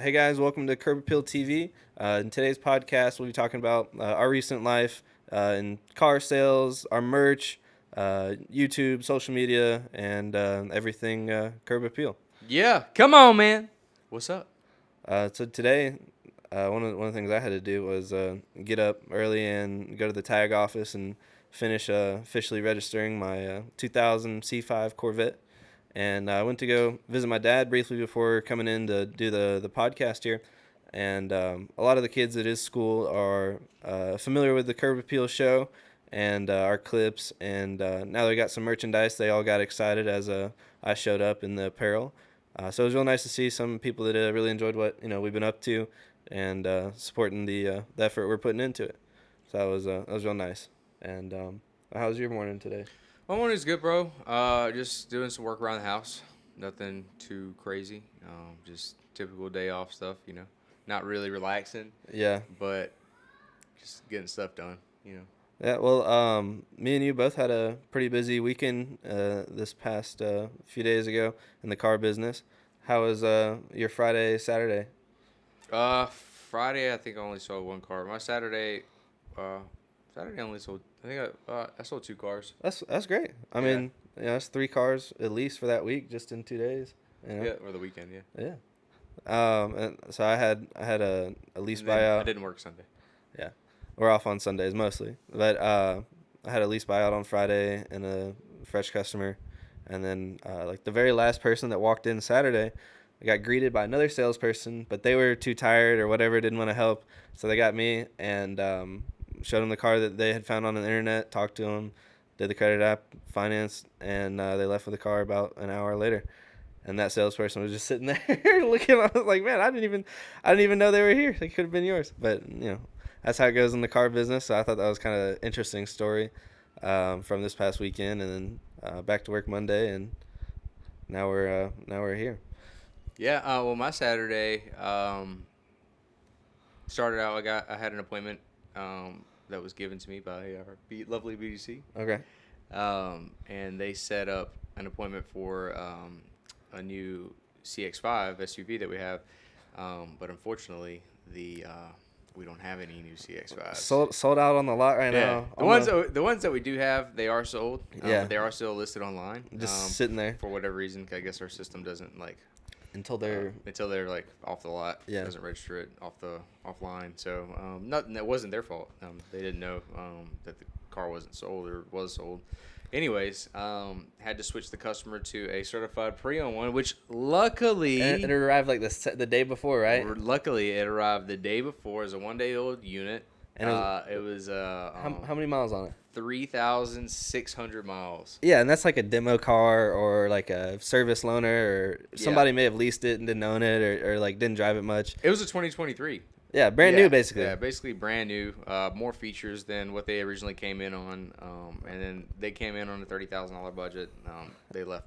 Hey guys, welcome to Curb Appeal TV. In today's podcast, we'll be talking about our recent life in car sales, our merch, YouTube, social media, and everything Curb Appeal. Yeah, come on, man. What's up? So today, one of the things I had to do was get up early and go to the tag office and finish officially registering my 2000 C5 Corvette. And I went to go visit my dad briefly before coming in to do the podcast here. And a lot of the kids at his school are familiar with the Curb Appeal show and our clips. And now they got some merchandise. They all got excited as I showed up in the apparel. So it was real nice to see some people that really enjoyed what we've been up to and supporting the effort we're putting into it. So that was real nice. And how was your morning today? My morning's good, bro. Just doing some work around the house. Nothing too crazy. Just typical day off stuff, Not really relaxing, Yeah. but just getting stuff done, Yeah, well, me and you both had a pretty busy weekend this past few days ago in the car business. How was your Friday, Saturday? Friday, I think I only sold one car. My uh, Saturday I only sold. I think I sold two cars. That's great. I Yeah. mean, that's 3 cars at least for that week, just in 2 days. Yeah, or the weekend, yeah. Yeah. And so I had a lease And then I buyout. didn't work Sunday. Yeah, we're off on Sundays mostly, but I had a lease buyout on Friday and a fresh customer, and then like the very last person that walked in Saturday, I got greeted by another salesperson, but they were too tired or whatever, didn't want to help, so they got me and showed them the car that they had found on the internet, talked to them, did the credit app, financed, and they left with the car about an hour later. And that salesperson was just sitting there looking. I was like, man, I didn't even know they were here. They could have been yours, but that's how it goes in the car business. So I thought that was kind of an interesting story from this past weekend, and then back to work Monday, and now we're here. Yeah. Well, my Saturday started out. I had an appointment that was given to me by our lovely BDC. Okay. And they set up an appointment for a new CX-5 SUV that we have, but unfortunately, we don't have any new CX-5s. Sold out on the lot right now. The ones that we do have, they are sold. Yeah. But they are still listed online. Just sitting there for whatever reason. I guess our system doesn't until they're like off the lot. Yeah. Doesn't register it offline. So nothing, that wasn't their fault. They didn't know that the car wasn't sold or was sold. Anyways, had to switch the customer to a certified pre-owned one, which luckily and it arrived like the day before, right? Luckily, it arrived the day before as a 1-day-old unit. And it was how many miles on it? 3,600 miles. Yeah, and that's like a demo car or like a service loaner, or somebody may have leased it and didn't own it, or like didn't drive it much. It was a 2023. Yeah, brand new basically. Yeah, basically brand new. More features than what they originally came in on. And then they came in on a $30,000 budget. They left,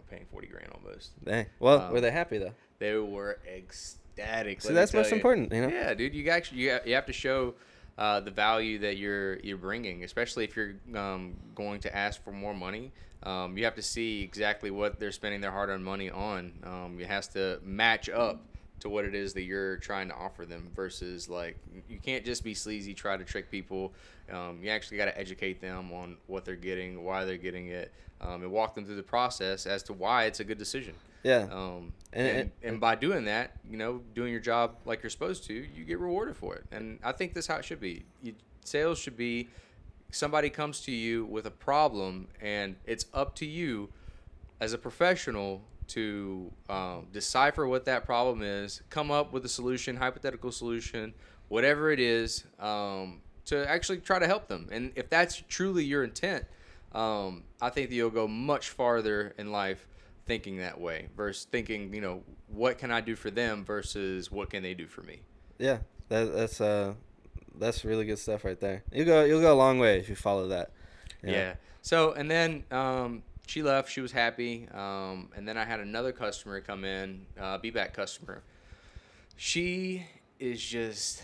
paying $40,000 almost. Dang. Well, were they happy though? They were ecstatic. So that's most important, Yeah, dude. You have to show the value that you're bringing, especially if you're going to ask for more money. You have to see exactly what they're spending their hard-earned money on. It has to match up to what it is that you're trying to offer them, versus like you can't just be sleazy, try to trick people. You actually got to educate them on what they're getting, why they're getting it, and walk them through the process as to why it's a good decision. Yeah. And by doing that, doing your job like you're supposed to, you get rewarded for it. And I think that's how it should be. Sales should be somebody comes to you with a problem, and it's up to you as a professional to decipher what that problem is, come up with a solution, hypothetical solution, whatever it is, to actually try to help them. And if that's truly your intent, I think that you'll go much farther in life thinking that way versus thinking, what can I do for them versus what can they do for me. Yeah, that's really good stuff right there. You'll go a long way if you follow that. Yeah. So, and then she left. She was happy. And then I had another customer come in, be-back customer. She is just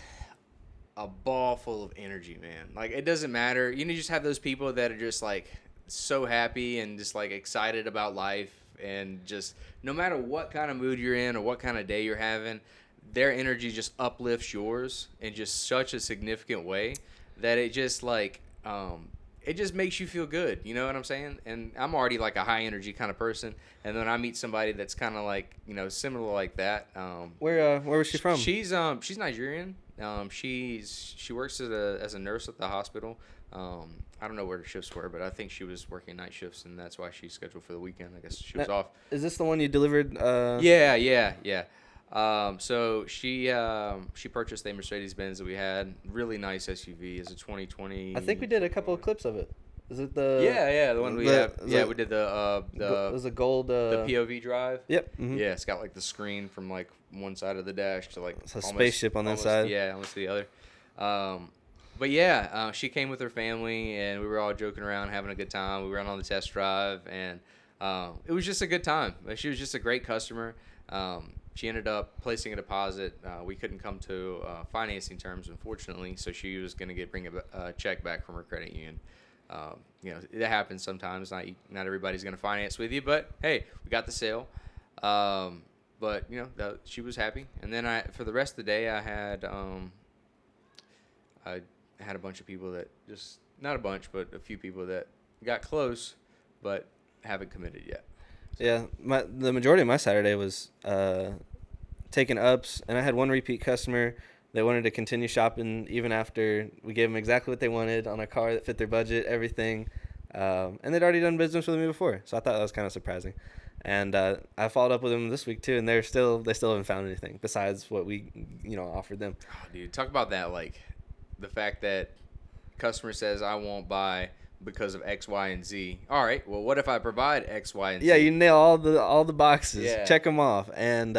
a ball full of energy, man. Like, it doesn't matter. You just have those people that are just, like, so happy and just, like, excited about life. And just no matter what kind of mood you're in or what kind of day you're having, their energy just uplifts yours in just such a significant way that it just like it just makes you feel good. You know what I'm saying? And I'm already like a high energy kind of person, and then I meet somebody that's kind of like similar like that. Where was she from? She's Nigerian. She works as a nurse at the hospital. I don't know where her shifts were, but I think she was working night shifts, and that's why she's scheduled for the weekend. I guess she was off. Is this the one you delivered? Yeah, yeah, yeah. So she purchased a Mercedes Benz that we had. Really nice SUV. It's a 2020. I think we did a couple of clips of it. Is it the? Yeah, the one we have. Yeah, we did It was a gold. the POV drive. Yep. Mm-hmm. Yeah, it's got like the screen from like one side of the dash to like it's a spaceship on that side. Yeah, almost the other. But yeah, she came with her family, and we were all joking around, having a good time. We went on the test drive, and it was just a good time. She was just a great customer. She ended up placing a deposit. We couldn't come to financing terms, unfortunately, so she was going to bring a check back from her credit union. It happens sometimes. Not everybody's going to finance with you, but hey, we got the sale. But she was happy. And then for the rest of the day, I had a bunch of people that just not a bunch, but a few people that got close, but haven't committed yet. So. Yeah, the majority of my Saturday was taking ups, and I had one repeat customer that wanted to continue shopping even after we gave them exactly what they wanted on a car that fit their budget, everything, and they'd already done business with me before, so I thought that was kind of surprising. And I followed up with them this week too, and they still haven't found anything besides what we offered them. Oh, dude, talk about that, like the fact that customer says I won't buy because of X, Y, and Z. All right, well, what if I provide X, Y, and Z? Yeah, you nail all the boxes. Yeah. Check them off, and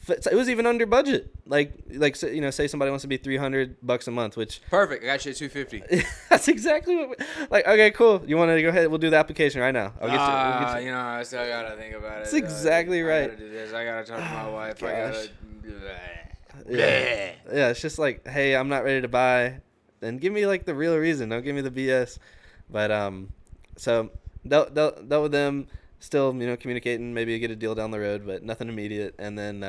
it was even under budget. Say somebody wants to be $300 a month, which perfect. I got you at $250. that's exactly what. Okay, cool. You want to go ahead? We'll do the application right now. We'll get you. I still gotta think about it. That's exactly right. I gotta do this. I gotta talk to my wife. Gosh. I gotta. Yeah, it's just like, hey, I'm not ready to buy. Then give me like the real reason. Don't give me the BS. But so dealt with them. Still, communicating. Maybe get a deal down the road, but nothing immediate. And then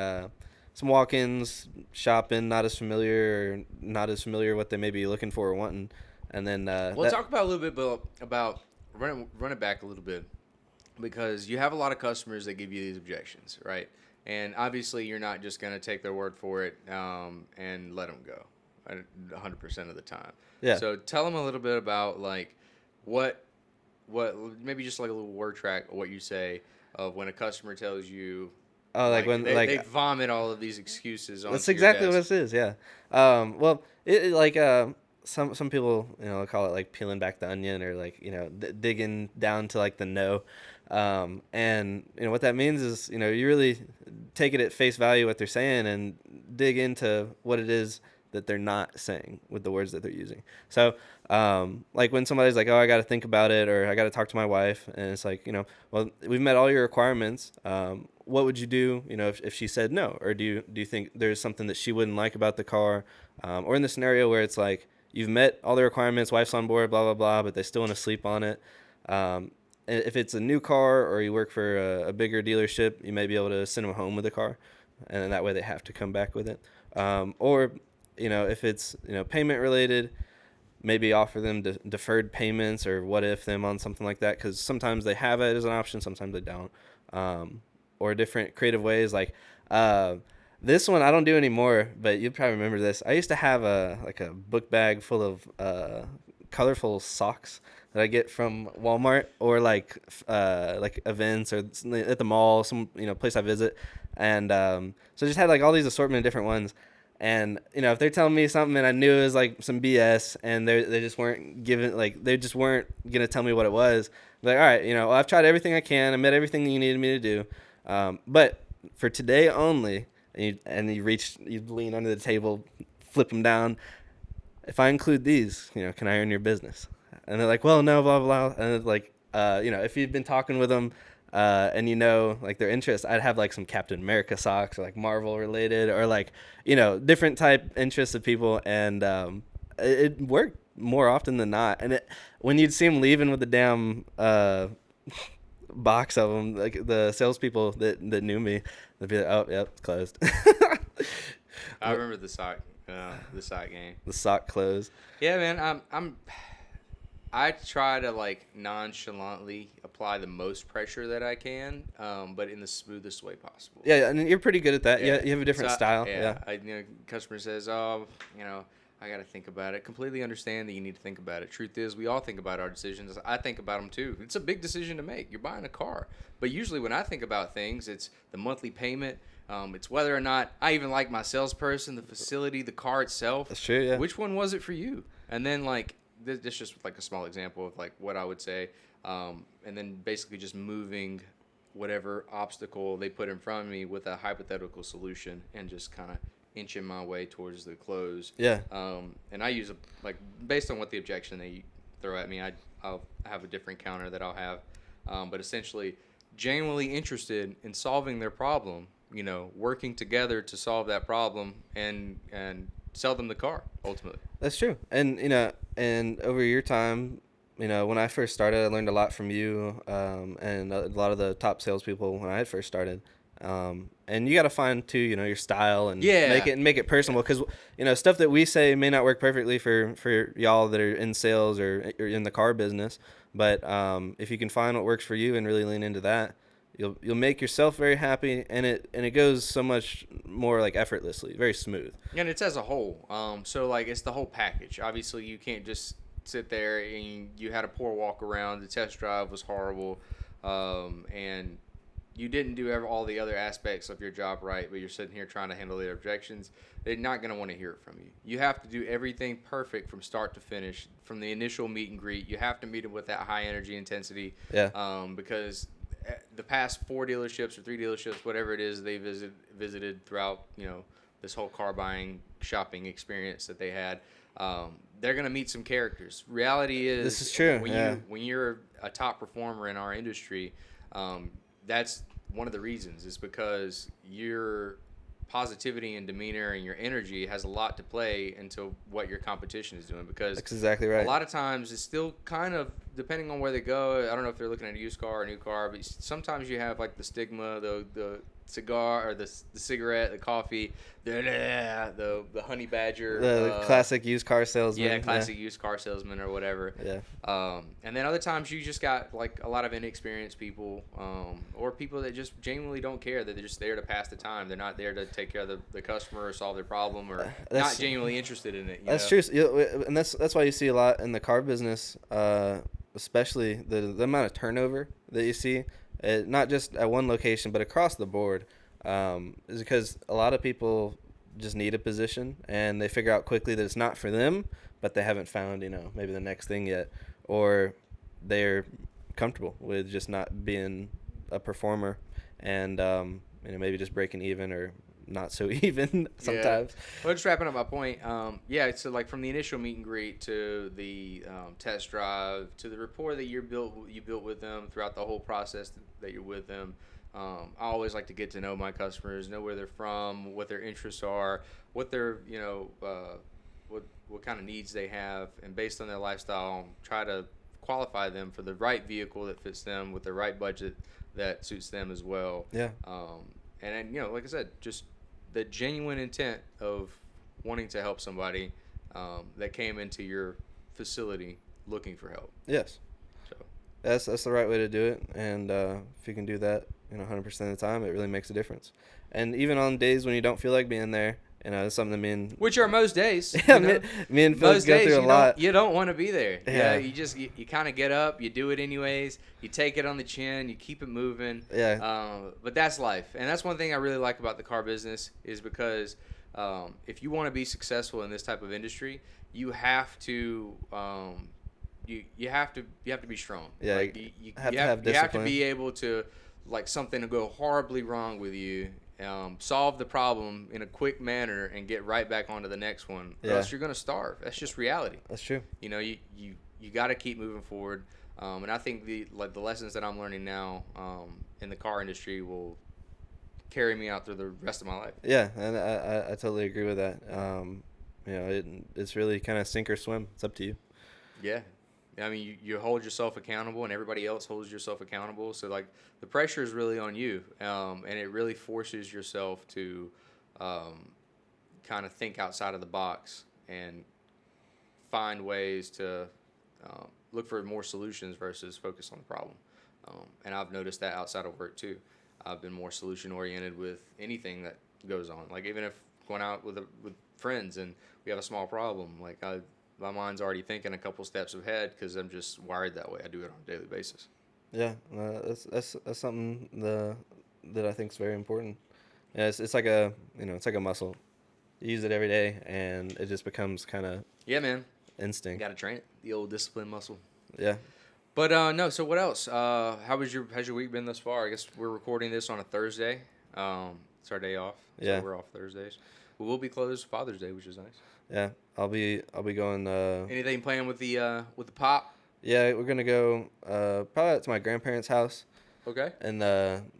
some walk-ins, shopping, not as familiar what they may be looking for or wanting. And then talk about a little bit about run it back a little bit, because you have a lot of customers that give you these objections, right? And obviously, you're not just going to take their word for it and let them go 100% of the time. Yeah. So tell them a little bit about like what maybe just like a little word track of what you say of when a customer tells you. Oh, like when they vomit all of these excuses on. That's exactly what it is. Yeah. Well, some people call it like peeling back the onion, or like digging down to like the no. And what that means is you really take it at face value what they're saying and dig into what it is that they're not saying with the words that they're using. So like when somebody's like, oh, I got to think about it, or I got to talk to my wife, and it's like, well, we've met all your requirements. What would you do if she said no? Or do you think there's something that she wouldn't like about the car? Or in the scenario where it's like you've met all the requirements, wife's on board, blah blah blah, but they still want to sleep on it. If it's a new car, or you work for a bigger dealership, you may be able to send them home with the car, and then that way they have to come back with it. Or if it's payment related, maybe offer them deferred payments, or what if them on something like that, because sometimes they have it as an option, sometimes they don't. Or different creative ways, like this one I don't do anymore, but you probably remember this. I used to have a book bag full of colorful socks that I get from Walmart, or like events, or at the mall, some place I visit, and so I just had like all these assortment of different ones. And if they're telling me something and I knew it was like some BS, and they just weren't they just weren't gonna tell me what it was, I'm like, all right, well, I've tried everything I can, I met everything you needed me to do, but for today only, and you lean under the table, flip them down. If I include these, can I earn your business? And they're like, well, no, blah blah blah. And it's like, if you've been talking with them, and like their interest, I'd have like some Captain America socks, or like Marvel related, or like different type interests of people, and it worked more often than not. And when you'd see them leaving with the damn box of them, like the salespeople that knew me, they'd be like, oh, yep, it's closed. I remember the sock game. The sock close. Yeah, man. I try to like nonchalantly apply the most pressure that I can, but in the smoothest way possible. Yeah, and you're pretty good at that. Yeah, Yeah. you have a different style. Yeah. Customer says, "Oh, I got to think about it." Completely understand that you need to think about it. Truth is, we all think about our decisions. I think about them too. It's a big decision to make. You're buying a car, but usually when I think about things, it's the monthly payment. It's whether or not I even like my salesperson, the facility, the car itself. That's true. Yeah. Which one was it for you? And then like this just like a small example of like what I would say, and then basically just moving whatever obstacle they put in front of me with a hypothetical solution and just kind of inching my way towards the close. Yeah. And I use like based on what the objection they throw at me, I'll have a different counter that I'll have. But essentially, genuinely interested in solving their problem, working together to solve that problem and sell them the car ultimately. That's true. And and over your time, when I first started, I learned a lot from you, and a lot of the top salespeople when I had first started. And you got to find too, your style and make it personable, because stuff that we say may not work perfectly for y'all that are in sales or in the car business. But if you can find what works for you and really lean into that, you'll make yourself very happy, and it goes so much more like effortlessly, very smooth. And it's as a whole. So like it's the whole package. Obviously, you can't just sit there and you had a poor walk around. The test drive was horrible, and you didn't do all the other aspects of your job right, but you're sitting here trying to handle their objections. They're not going to want to hear it from you. You have to do everything perfect from start to finish, from the initial meet and greet. You have to meet them with that high energy intensity. Yeah. Because the past 4 dealerships or 3 dealerships, whatever it is they visited throughout, this whole car buying shopping experience that they had, they're going to meet some characters. Reality is, this is true. When you're a top performer in our industry, that's one of the reasons, is because your positivity and demeanor and your energy has a lot to play into what your competition is doing. Because that's exactly right. A lot of times it's still kind of depending on where they go. I don't know if they're looking at a used car or a new car, but sometimes you have like the stigma, the cigar or the cigarette, the coffee, the honey badger, the classic used car salesman. Yeah, classic used car salesman or whatever. Yeah. And then other times you just got like a lot of inexperienced people, or people that just genuinely don't care. That they're just there to pass the time. They're not there to take care of the customer or solve their problem, or not genuinely interested in it. That's true, and that's why you see a lot in the car business, especially the amount of turnover that you see. Not just at one location, but across the board, is because a lot of people just need a position, and they figure out quickly that it's not for them, but they haven't found, maybe the next thing yet, or they're comfortable with just not being a performer, and maybe just breaking even or not so even sometimes. Yeah. Well, just wrapping up my point. So like from the initial meet and greet to the test drive to the rapport that you built with them throughout the whole process that you're with them. I always like to get to know my customers, know where they're from, what their interests are, what their what kind of needs they have, and based on their lifestyle, try to qualify them for the right vehicle that fits them with the right budget that suits them as well. Yeah. And then, like I said, just the genuine intent of wanting to help somebody that came into your facility looking for help. Yes. So that's the right way to do it, and if you can do that, 100% of the time, it really makes a difference. And even on days when you don't feel like being there, it's something that which are most days. Yeah, me and Phil go through a lot. You don't want to be there. Yeah. You kind of get up, you do it anyways, you take it on the chin, you keep it moving. Yeah. But that's life. And that's one thing I really like about the car business, is because if you want to be successful in this type of industry, you have to you have to be strong. Yeah. Like, you have to be able to, like, something to go horribly wrong with you, solve the problem in a quick manner and get right back onto the next one. Or else you're gonna starve. That's just reality. That's true. You got to keep moving forward. And I think the lessons that I'm learning now in the car industry will carry me out through the rest of my life. Yeah, and I totally agree with that. It's really kind of sink or swim. It's up to you. Yeah. I mean, you hold yourself accountable, and everybody else holds yourself accountable. So, like, the pressure is really on you, and it really forces yourself to kind of think outside of the box and find ways to look for more solutions versus focus on the problem. And I've noticed that outside of work too. I've been more solution oriented with anything that goes on. Like even if going out with friends and we have a small problem, like my mind's already thinking a couple steps ahead because I'm just wired that way. I do it on a daily basis. Yeah, that's something that I think is very important. Yeah, it's like a it's like a muscle. You use it every day, and it just becomes kind of Yeah, man. You instinct. got to train it. The old discipline muscle. Yeah, But no. So what else? How's your week been thus far? I guess we're recording this on a Thursday. It's our day off, so yeah, we're off Thursdays. We will be closed Father's Day, which is nice. yeah. I'll be going. Anything playing with the pop? Yeah, we're gonna go probably out to my grandparents' house, Okay. and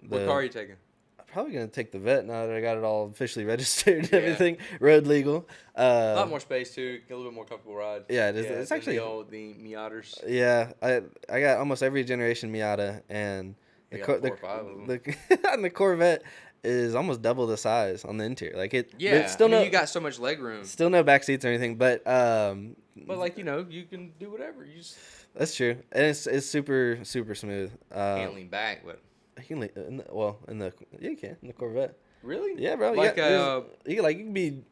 What car are the you taking? I'm probably gonna take the vet now that I got it all officially registered and Yeah. everything, road legal. A lot more space too. Get a little bit more comfortable ride. Yeah, it is. Yeah, It's than actually the Miatas. yeah. I got almost every generation Miata, and You the got the 4 or 5 of them. and the Corvette is almost double the size on the interior. Like it, there's Yeah, I mean you got so much leg room, still no back seats or anything, but but like you can do whatever. You just that's true, and it's super super smooth. can't lean back, but You can well in the yeah you can in the Corvette. really, Yeah, bro. like You can be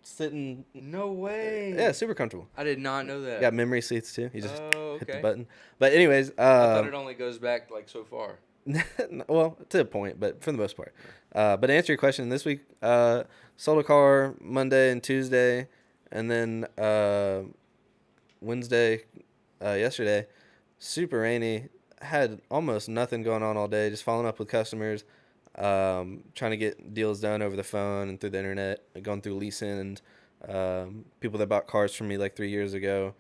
sitting. no way. Yeah, super comfortable. I did not know that. You got memory seats too. You just Oh, hit the okay. button. But anyways, I thought it only goes back like so far. well, to a point, but for the most part. But to answer your question, this week, sold a car Monday and Tuesday, and then Wednesday, yesterday, super rainy. Had almost nothing going on all day. Just following up with customers, trying to get deals done over the phone and through the internet. Going through leasing and people that bought cars from me like 3 years ago,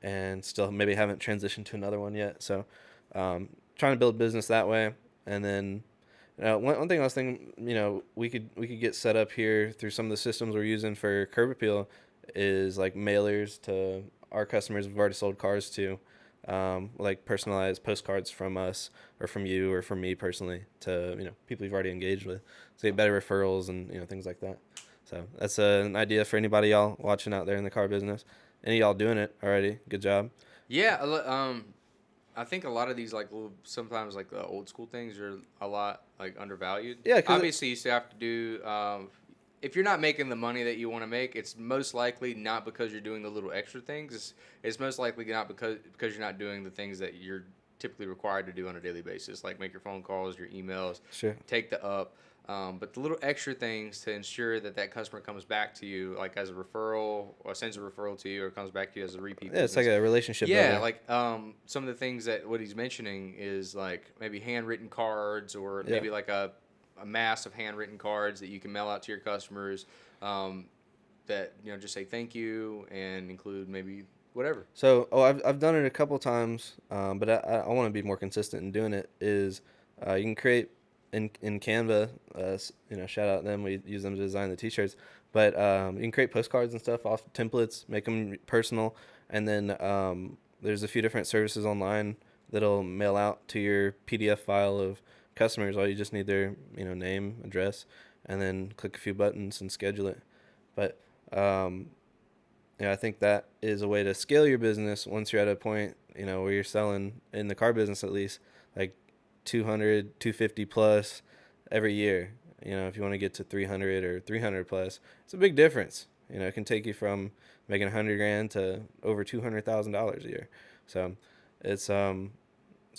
and still maybe haven't transitioned to another one yet. So, trying to build business that way. And then one thing I was thinking, we could get set up here through some of the systems we're using for curb appeal is like mailers to our customers we've already sold cars to, like personalized postcards from us or from you or from me personally to people you've already engaged with, so get better referrals and things like that. So that's an idea for anybody y'all watching out there in the car business. Any of y'all doing it already? Good job. Yeah, I think a lot of these like sometimes like the old school things are a lot like undervalued. Yeah, 'cause Obviously you still have to do. If you're not making the money that you want to make, it's most likely not because you're doing the little extra things. It's most likely not because you're not doing the things that you're typically required to do on a daily basis, like make your phone calls, your emails, Sure. take the up. But the little extra things to ensure that that customer comes back to you, like as a referral, or sends a referral to you, or comes back to you as a repeat. Yeah, it's like a relationship Yeah, builder. like some of the things that what he's mentioning is like maybe handwritten cards or Yeah. maybe like a mass of handwritten cards that you can mail out to your customers that just say thank you and include maybe whatever. So, I've done it a couple times, but I want to be more consistent in doing it. Is you can create in Canva, shout out them. We use them to design the T-shirts, but you can create postcards and stuff off templates, make them personal, and then there's a few different services online that'll mail out to your PDF file of customers. All you just need their name, address, and then click a few buttons and schedule it. But I think that is a way to scale your business once you're at a point, where you're selling in the car business at least like 200, 250 plus every year. If you want to get to 300 or 300 plus, it's a big difference. It can take you from making 100 grand to over $200,000 a year. So it's all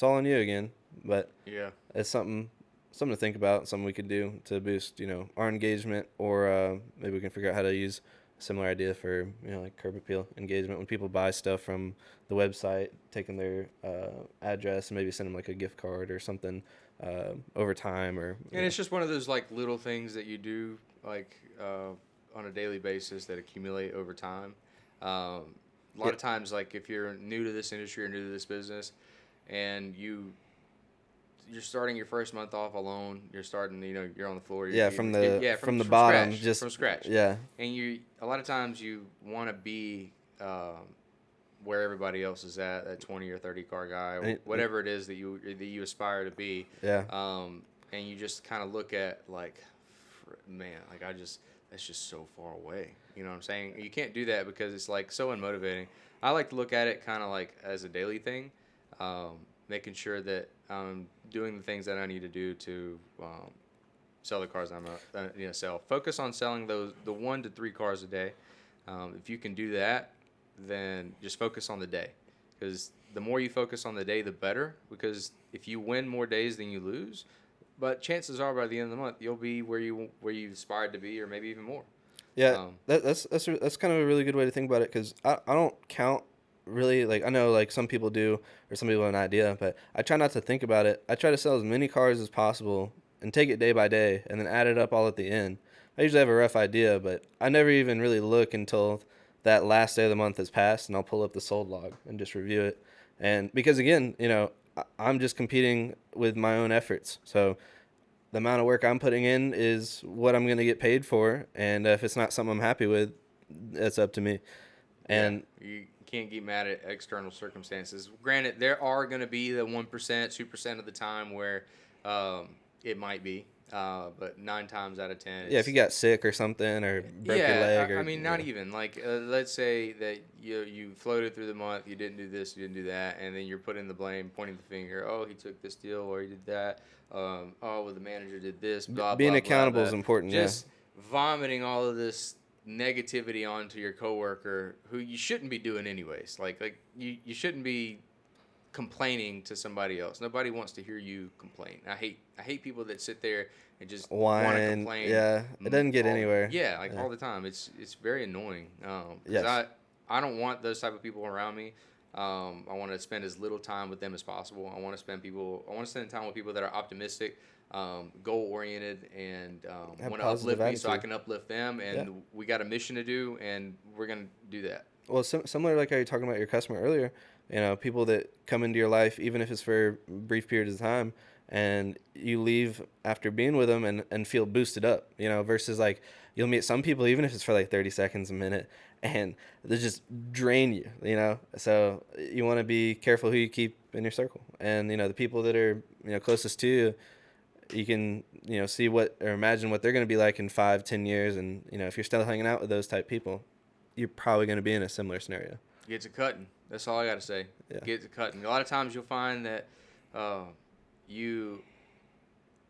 on you again, but Yeah. it's something to think about, something we could do to boost, our engagement, or maybe we can figure out how to use a similar idea for, like curb appeal engagement when people buy stuff from the website, taking their address and maybe send them like a gift card or something over time, or And it's just one of those like little things that you do like on a daily basis that accumulate over time. A lot of times, like if you're new to this industry or new to this business, and you're starting your first month off alone, you're starting, you're on the floor. from from the bottom, scratch, just from scratch. yeah, And a lot of times you want to be where everybody else is at, that 20 or 30 car guy, or whatever it is that you aspire to be. yeah. And you just kind of look at like, man, like that's just so far away. You know what I'm saying? You can't do that because it's like so unmotivating. I like to look at it kind of like as a daily thing, making sure that I'm doing the things that I need to do to sell the cars sell. Focus on selling the 1 to 3 cars a day. If you can do that, then just focus on the day, because the more you focus on the day, the better. Because if you win more days than you lose, but chances are by the end of the month you'll be where you aspired to be, or maybe even more. Yeah, Um, that's kind of a really good way to think about it because I don't count really like I know like some people do or some people have an idea, but I try not to think about it. I try to sell as many cars as possible and take it day by day and then add it up all at the end. I usually have a rough idea, but I never even really look until that last day of the month has passed and I'll pull up the sold log and just review it. And because again, I'm just competing with my own efforts. So the amount of work I'm putting in is what I'm going to get paid for. And if it's not something I'm happy with, that's up to me. Yeah, And you can't get mad at external circumstances. Granted, there are going to be the 1%, 2% of the time where it might be, but 9 times out of 10, yeah, if you it's got sick or something or broke your yeah. leg I or, mean, not even like let's say that you floated through the month, you didn't do this, you didn't do that, and then you're putting the blame, pointing the finger. Oh, he took this deal, or he did that. Oh, well, the manager did this. Blah being blah blah accountable blah. is important. Yeah. Just vomiting all of this negativity onto your coworker, who you shouldn't be doing anyways. Like you shouldn't be complaining to somebody else. Nobody wants to hear you complain. I hate people that sit there and just want to Wine. complain. Yeah. It doesn't get All anywhere. yeah, like Yeah. all the time. It's very annoying. Because Yes. I don't want those type of people around me. I want to spend as little time with them as possible. I want to spend time with people that are optimistic, goal oriented, and Have want to positive uplift me so I attitude. can uplift them. Yeah. And we got a mission to do, and we're gonna do that. Well, similar like how you're talking about your customer earlier, people that come into your life, even if it's for brief periods of time, and you leave after being with them and feel boosted up, versus like you'll meet some people, even if it's for like 30 seconds, a minute, and they just drain you. So you want to be careful who you keep in your circle. And, the people that are, closest to you, you can, see what or imagine what they're going to be like in 5, 10 years. And, if you're still hanging out with those type people, you're probably going to be in a similar scenario. Get to cutting. That's all I got to say. Yeah, Get to cutting. A lot of times you'll find that uh, you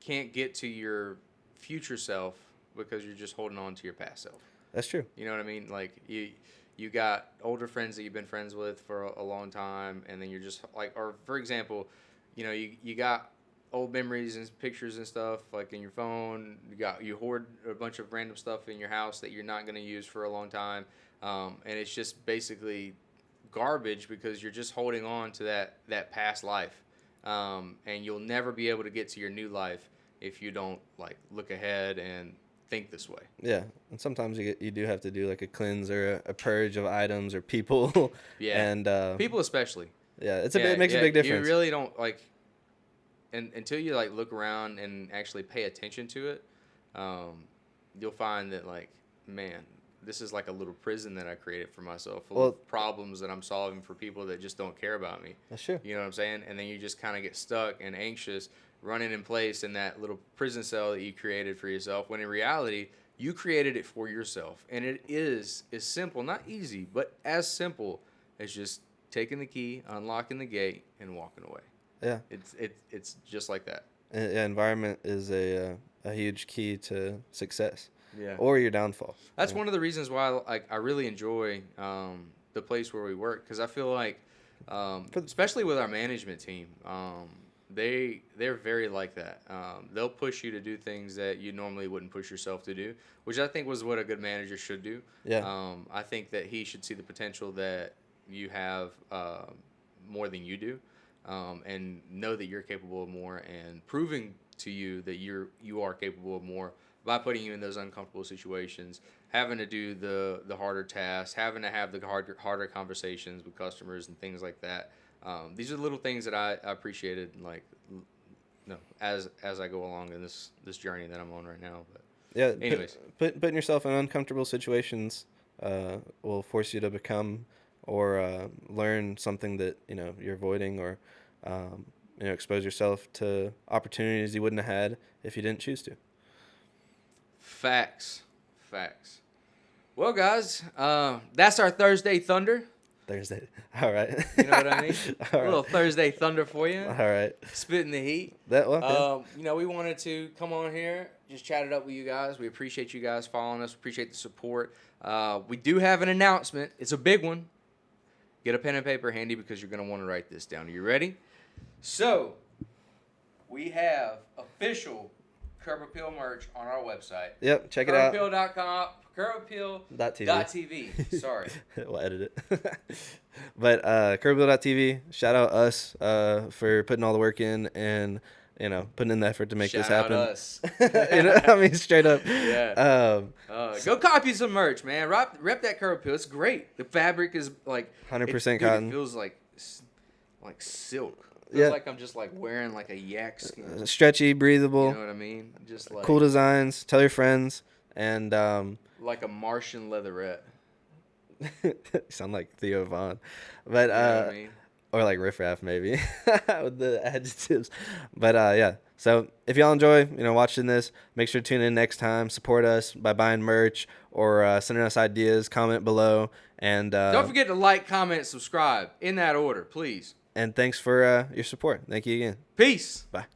can't get to your future self because you're just holding on to your past self. that's true. You know what I mean? Like you got older friends that you've been friends with for a long time, and then you're just like, or for example, you got old memories and pictures and stuff like in your phone. You hoard a bunch of random stuff in your house that you're not going to use for a long time, and it's just basically garbage because you're just holding on to that past life, and you'll never be able to get to your new life if you don't like look ahead and think this way. Yeah, and sometimes you do have to do like a cleanse or a purge of items or people, Yeah, and people especially. yeah, it Yeah, makes a yeah. big You difference. really don't like, and until you like look around and actually pay attention to it, you'll find that like, man, this is like a little prison that I created for myself, full Well, of problems that I'm solving for people that just don't care about me. that's true. You know what I'm saying? And then you just kind of get stuck and anxious, running in place in that little prison cell that you created for yourself. When in reality, you created it for yourself, and it is as simple, not easy, but as simple as just taking the key, unlocking the gate, and walking away. Yeah, It's just like that. yeah, environment is a huge key to success, Yeah. or your downfall. That's Yeah. one of the reasons why I really enjoy the place where we work, because I feel like, For the, especially with our management team, they're very like that. They'll push you to do things that you normally wouldn't push yourself to do, which I think was what a good manager should do. yeah, I think that he should see the potential that you have more than you do, and know that you're capable of more, and proving to you that you are capable of more by putting you in those uncomfortable situations, having to do the harder tasks, having to have the harder conversations with customers and things like that. These are little things that I appreciated, like, no, as I go along in this journey that I'm on right now. But yeah. anyways, Putting yourself in uncomfortable situations will force you to become or learn something that you're avoiding, or expose yourself to opportunities you wouldn't have had if you didn't choose to. facts, Facts. Well, guys, that's our Thursday Thunder. Thursday. All right. You know what I mean? All A little right. Thursday Thunder for you. All right. Spitting the heat. That well. We wanted to come on here, just chat it up with you guys. We appreciate you guys following us. Appreciate the support. We do have an announcement. It's a big one. Get a pen and paper handy because you're going to want to write this down. Are you ready? So, we have official Curb Appeal merch on our website. Yep. Check it out. CurbAppeal.com. CurbAppeal.tv. Sorry. We'll edit it. But CurbAppeal.tv, shout out us for putting all the work in and putting in the effort to make this happen. Shout out us. I mean, straight up. Yeah. Go copy some merch, man. Rep that Curb Appeal. It's great. The fabric is like 100% cotton. It feels like silk. Feels like I'm just like wearing like a yak skin. Stretchy, breathable. You know what I mean? Just like cool designs. Tell your friends and like a Martian leatherette. sound like Theo Vaughn, but You know what I mean? or like Riff Raff maybe with the adjectives. But yeah. So if y'all enjoy watching this, make sure to tune in next time. Support us by buying merch or sending us ideas. Comment below and don't forget to like, comment, subscribe in that order, please. And thanks for your support. Thank you again. Peace. Bye.